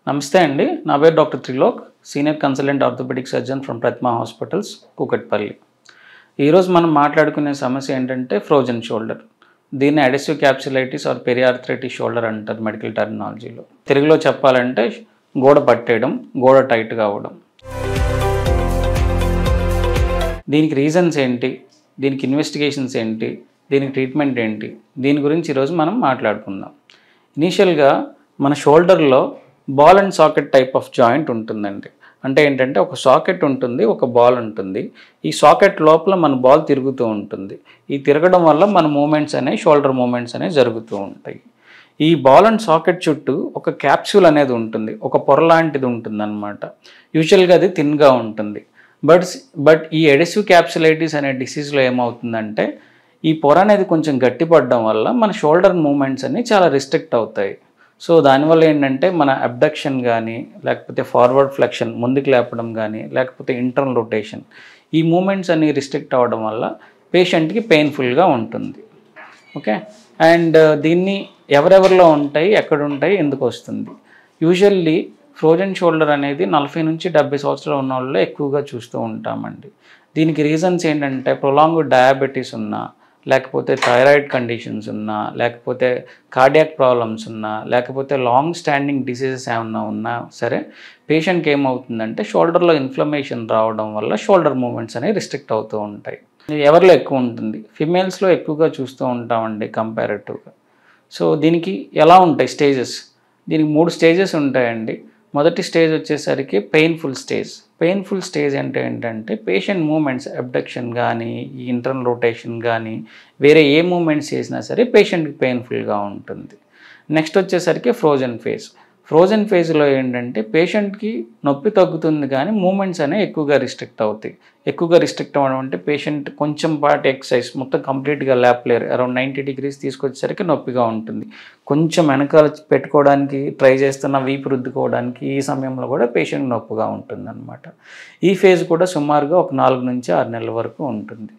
నమస్తే అండి. నా పేరు doctor Trilok, senior consultant orthopedic surgeon from Pratima hospitals, Kukatpally. ఈరోజు మనం మాట్లాడుకునే సమస్య ఏంటంటే ఫ్రోజన్ షోల్డర్. దీన్ని adhesive capsulitis or periarthritis shoulder అంటారు మెడికల్ టర్మినాలజీలో. తెలుగులో చెప్పాలంటే గోడ పట్టేయడం, గోడ టైట్గా అవ్వడం. దీనికి రీజన్స్ ఏంటి, దీనికి ఇన్వెస్టిగేషన్స్ ఏంటి, దీనికి ట్రీట్మెంట్ ఏంటి, దీని గురించి ఈరోజు మనం మాట్లాడుకుందాం. ఇనీషియల్గా మన షోల్డర్లో ball and socket type of joint ఉంటుందండి. అంటే ఏంటంటే ఒక సాకెట్ ఉంటుంది, ఒక బాల్ ఉంటుంది. ఈ సాకెట్ లోపల మన బాల్ తిరుగుతూ ఉంటుంది. ఈ తిరగడం వల్ల మన మూమెంట్స్ అనేవి, షోల్డర్ మూమెంట్స్ అనేవి జరుగుతూ ఉంటాయి. ఈ బాల్ అండ్ సాకెట్ చుట్టూ ఒక క్యాప్సూల్ అనేది ఉంటుంది, ఒక పొర లాంటిది ఉంటుంది అన్నమాట. యూజువల్గా అది థిన్గా ఉంటుంది. బట్ ఈ అడెసివ్ క్యాప్సులైటిస్ అనే డిసీజ్లో ఏమవుతుందంటే ఈ పొర అనేది కొంచెం గట్టిపడడం వల్ల మన షోల్డర్ మూమెంట్స్ అన్ని చాలా రిస్ట్రిక్ట్ అవుతాయి. సో దానివల్ల ఏంటంటే మన అబ్డక్షన్ కానీ, లేకపోతే ఫార్వర్డ్ ఫ్లెక్షన్ ముందుకు లేపడం కానీ, లేకపోతే ఇంటర్నల్ రొటేషన్, ఈ మూమెంట్స్ అన్ని రిస్ట్రిక్ట్ అవ్వడం వల్ల పేషెంట్కి పెయిన్ఫుల్గా ఉంటుంది. ఓకే, అండ్ దీన్ని ఎవరెవరిలో ఉంటాయి, ఎక్కడ ఉంటాయి, ఎందుకు వస్తుంది? యూజువల్లీ ఫ్రోజన్ షోల్డర్ అనేది 40 నుంచి 70 సంవత్సరాలు ఉన్న వాళ్ళలో ఎక్కువగా చూస్తూ ఉంటామండి. దీనికి రీజన్స్ ఏంటంటే ప్రొలాంగ్డ్ డయాబెటీస్ ఉన్నా, లేకపోతే థైరాయిడ్ కండిషన్స్ ఉన్నా, లేకపోతే కార్డియాక్ ప్రాబ్లమ్స్ ఉన్నా, లేకపోతే లాంగ్ స్టాండింగ్ డిసీజెస్ ఏమన్నా ఉన్నా సరే పేషెంట్కి ఏమవుతుందంటే షోల్డర్లో ఇన్ఫ్లమేషన్ రావడం వల్ల షోల్డర్ మూమెంట్స్ అనేవి రిస్ట్రిక్ట్ అవుతూ ఉంటాయి. ఎవరిలో ఎక్కువ ఉంటుంది? ఫిమేల్స్లో ఎక్కువగా చూస్తూ ఉంటామండి కంపారిటివ్గా. సో దీనికి ఎలా ఉంటాయి స్టేజెస్? దీనికి 3 స్టేజెస్ ఉంటాయండి. మొదటి స్టేజ్ వచ్చేసరికి పెయిన్ఫుల్ స్టేజ్. పెయిన్ఫుల్ స్టేజ్ అంటే ఏంటంటే పేషెంట్ మూమెంట్స్, అబ్డక్షన్ కానీ, ఇంటర్నల్ రొటేషన్ కానీ, వేరే ఏ మూమెంట్స్ చేసినా సరే పేషెంట్కి పెయిన్ఫుల్గా ఉంటుంది. నెక్స్ట్ వచ్చేసరికి ఫ్రోజన్ ఫేజ్. ఫ్రోజన్ ఫేజ్లో ఏంటంటే పేషెంట్కి నొప్పి తగ్గుతుంది కానీ మూమెంట్స్ అనేవి ఎక్కువగా రిస్ట్రిక్ట్ అవుతాయి. ఎక్కువగా రిస్ట్రిక్ట్ అవ్వడం అంటే పేషెంట్ కొంచెం పాటు ఎక్సర్సైజ్ మొత్తం కంప్లీట్గా లేపలేరు. అరౌండ్ 90 degrees తీసుకొచ్చేసరికి నొప్పిగా ఉంటుంది. కొంచెం వెనకాల పెట్టుకోవడానికి ట్రై చేస్తున్న వీపు రుద్దుకోవడానికి ఈ సమయంలో కూడా పేషెంట్ నొప్పిగా ఉంటుంది అన్నమాట. ఈ ఫేజ్ కూడా సుమారుగా ఒక 4 నుంచి 6 నెలల వరకు ఉంటుంది.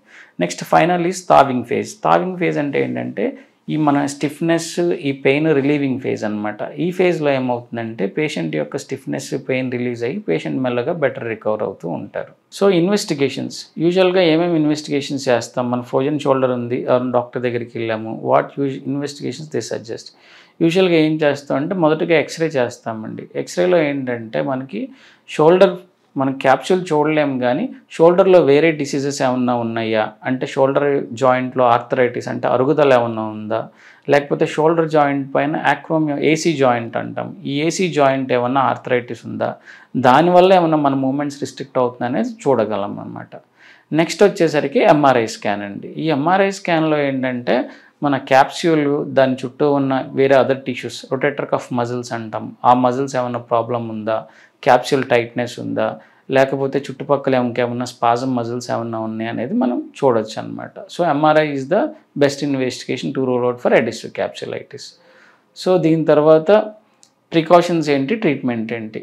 Next final is thawing phase. Thawing phase అంటే ఏంటంటే ఈ మన స్టిఫ్నెస్, ఈ పెయిన్ రిలీవింగ్ ఫేజ్ అనమాట. ఈ ఫేజ్లో ఏమవుతుందంటే పేషెంట్ యొక్క స్టిఫ్నెస్, పెయిన్ రిలీజ్ అయ్యి పేషెంట్ మెల్లగా బెటర్ రికవర్ అవుతూ ఉంటారు. సో ఇన్వెస్టిగేషన్స్, యూజువల్గా ఏమేమి ఇన్వెస్టిగేషన్స్ చేస్తాం? మన ఫ్రోజన్ షోల్డర్ ఉంది, డాక్టర్ దగ్గరికి వెళ్ళాము, వాట్ ఇన్వెస్టిగేషన్స్ దే సజెస్ట్. యూజువల్గా ఏం చేస్తాం అంటే మొదటగా ఎక్స్రే చేస్తామండి. ఎక్స్రేలో ఏంటంటే మనకి షోల్డర్, మనం క్యాప్సూల్ చూడలేము కానీ షోల్డర్లో వేరే డిసీజెస్ ఏమన్నా ఉన్నాయా అంటే షోల్డర్ జాయింట్లో ఆర్థరైటిస్ అంటే అరుగుదల ఏమన్నా ఉందా, లేకపోతే షోల్డర్ జాయింట్ పైన యాక్రోమియో, ఏసీ జాయింట్ అంటాం, ఈ ఏసీ జాయింట్ ఏమన్నా ఆర్థరైటిస్ ఉందా, దానివల్ల ఏమన్నా మన మూమెంట్స్ రిస్ట్రిక్ట్ అవుతుంది అనేది చూడగలం అన్నమాట. నెక్స్ట్ వచ్చేసరికి ఎంఆర్ఐ స్కాన్ అండి. ఈ ఎంఆర్ఐ స్కాన్లో ఏంటంటే మన క్యాప్స్యూల్, దాని చుట్టూ ఉన్న వేరే other tissues, rotator cuff muscles అంటాం, ఆ మజిల్స్ ఏమన్నా ప్రాబ్లం ఉందా, క్యాప్స్యూల్ టైట్నెస్ ఉందా, లేకపోతే చుట్టుపక్కల ఇంకేమన్నా స్పాజమ్ మజిల్స్ ఏమన్నా ఉన్నాయి అనేది మనం చూడొచ్చు అనమాట. So MRI is the best investigation to rule out for adhesive capsulitis. So దీని తర్వాత ప్రికాషన్స్ ఏంటి, ట్రీట్మెంట్ ఏంటి?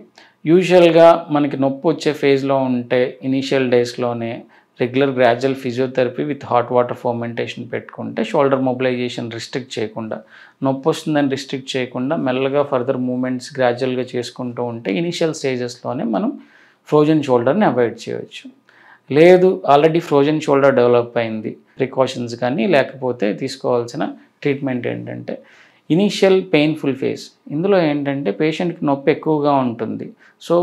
యూజువల్గా మనకి నొప్పి వచ్చే ఫేజ్లో ఉంటే ఇనీషియల్ డేస్లోనే regular gradual physiotherapy with hot water fermentation పెట్టుకుంటే షోల్డర్ మొబిలైజేషన్ రిస్ట్రిక్ట్ చేయకుండా, నొప్పి వస్తుందని రిస్ట్రిక్ట్ చేయకుండా మెల్లగా ఫర్దర్ మూమెంట్స్ గ్రాడ్యువల్గా చేసుకుంటూ ఉంటే ఇనీషియల్ స్టేజెస్లోనే మనం ఫ్రోజన్ షోల్డర్ని అవాయిడ్ చేయవచ్చు. లేదు ఆల్రెడీ ఫ్రోజన్ షోల్డర్ డెవలప్ అయింది, ప్రికాషన్స్ కానీ లేకపోతే తీసుకోవాల్సిన ట్రీట్మెంట్ ఏంటంటే ఇనీషియల్ పెయిన్ఫుల్ ఫేజ్. ఇందులో ఏంటంటే పేషెంట్కి నొప్పి ఎక్కువగా ఉంటుంది. So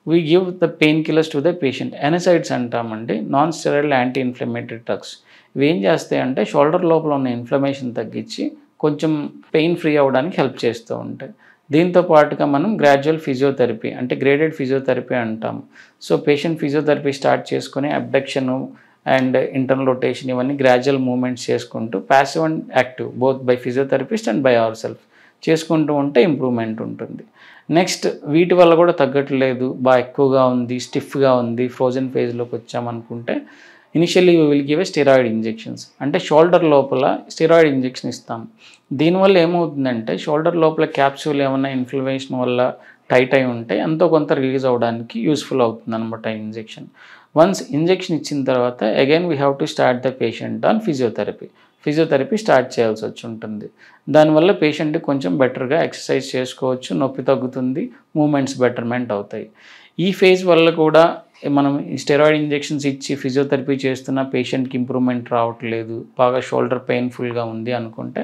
we give the painkillers to the patient. NSAIDs అంటామండి, non steroid anti inflammatory drugs. ఇవి ఏం చేస్తాయి అంటే షోల్డర్ లోపల ఉన్న ఇన్ఫ్లమేషన్ తగ్గించి కొంచెం పెయిన్ ఫ్రీ అవ్వడానికి హెల్ప్ చేస్తూ ఉంటాయి. దీంతో పాటుగా మనం గ్రాడ్యువల్ ఫిజియోథెరపీ అంటే గ్రేడెడ్ ఫిజియోథెరపీ అంటాం. సో పేషెంట్ ఫిజియోథెరపీ స్టార్ట్ చేసుకుని అబ్డక్షను అండ్ ఇంటర్నల్ రొటేషన్ ఇవన్నీ గ్రాడ్యువల్ మూమెంట్స్ చేసుకుంటూ passive and active both by physiotherapist and by our self చేసుకుంటూ ఉంటే ఇంప్రూవ్మెంట్ ఉంటుంది. నెక్స్ట్ వీటి వల్ల కూడా తగ్గట్లేదు, బాగా ఎక్కువగా ఉంది, స్టిఫ్గా ఉంది, ఫ్రోజన్ ఫేజ్లోకి వచ్చామనుకుంటే initially we will give a steroid injections. అంటే షోల్డర్ లోపల స్టెరాయిడ్ ఇంజెక్షన్ ఇస్తాం. దీనివల్ల ఏమవుతుందంటే షోల్డర్ లోపల క్యాప్సూల్ ఏమన్నా ఇన్ఫ్లమేషన్ వల్ల టైట్ అయి ఉంటే ఎంతో కొంత రిలీజ్ అవ్వడానికి యూస్ఫుల్ అవుతుంది అనమాట ఇంజెక్షన్. వన్స్ ఇంజెక్షన్ ఇచ్చిన తర్వాత again we have to start the patient on physiotherapy. Physiotherapy start చేయాల్సి వచ్చి ఉంటుంది. దానివల్ల పేషెంట్కి కొంచెం బెటర్గా ఎక్సర్సైజ్ చేసుకోవచ్చు, నొప్పి తగ్గుతుంది, మూమెంట్స్ బెటర్మెంట్ అవుతాయి. ఈ ఫేజ్ వల్ల కూడా మనం స్టెరాయిడ్ ఇంజెక్షన్స్ ఇచ్చి ఫిజియోథెరపీ చేస్తున్న పేషెంట్కి ఇంప్రూవ్మెంట్ రావట్లేదు, బాగా షోల్డర్ పెయిన్ఫుల్గా ఉంది అనుకుంటే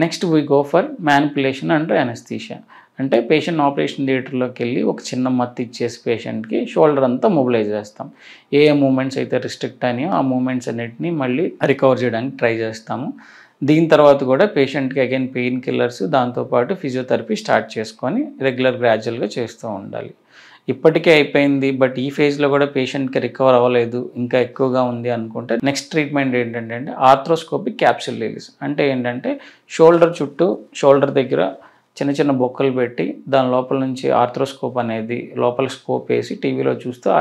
next we go for manipulation and anaesthesia. అంటే పేషెంట్ ఆపరేషన్ థియేటర్లోకి వెళ్ళి ఒక చిన్న మత్తు ఇచ్చేసి పేషెంట్కి షోల్డర్ అంతా మొబిలైజ్ చేస్తాం. ఏ మూమెంట్స్ అయితే రిస్ట్రిక్ట్ అయినాయో ఆ మూమెంట్స్ అన్నిటిని మళ్ళీ రికవర్ చేయడానికి ట్రై చేస్తాము. దీని తర్వాత కూడా పేషెంట్కి అగైన్ పెయిన్ కిల్లర్స్, దాంతోపాటు ఫిజియోథెరపీ స్టార్ట్ చేసుకొని గ్రాడ్యువల్గా చేస్తూ ఉండాలి. ఇప్పటికే అయిపోయింది బట్ ఈ ఫేజ్లో కూడా పేషెంట్కి రికవర్ అవ్వలేదు, ఇంకా ఎక్కువగా ఉంది అనుకుంటే నెక్స్ట్ ట్రీట్మెంట్ ఏంటంటే ఆర్థ్రోస్కోపిక్ క్యాప్సూల్ రిలీజ్. అంటే ఏంటంటే షోల్డర్ చుట్టూ, షోల్డర్ దగ్గర చిన్న చిన్న బొక్కలు పెట్టి దాని లోపల నుంచి ఆర్థ్రోస్కోప్ అనేది లోపల స్కోప్ వేసి టీవీలో చూస్తూ ఆ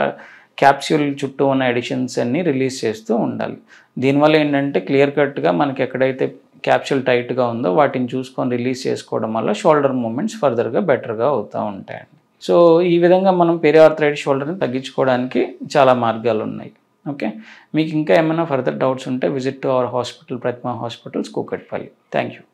క్యాప్సూల్ చుట్టూ ఉన్న ఎడిషన్స్ అన్నీ రిలీజ్ చేస్తూ ఉండాలి. దీనివల్ల ఏంటంటే క్లియర్ కట్గా మనకి ఎక్కడైతే క్యాప్సూల్ టైట్గా ఉందో వాటిని చూసుకొని రిలీజ్ చేసుకోవడం వల్ల షోల్డర్ మూమెంట్స్ ఫర్దర్గా బెటర్గా అవుతూ ఉంటాయండి. సో ఈ విధంగా మనం పెరియార్థరైటిస్ షోల్డర్ని తగ్గించుకోవడానికి చాలా మార్గాలు ఉన్నాయి. ఓకే, మీకు ఇంకా ఏమైనా ఫర్దర్ డౌట్స్ ఉంటే visit to our hospital, Pratima hospitals, Kukatpally. Thank you.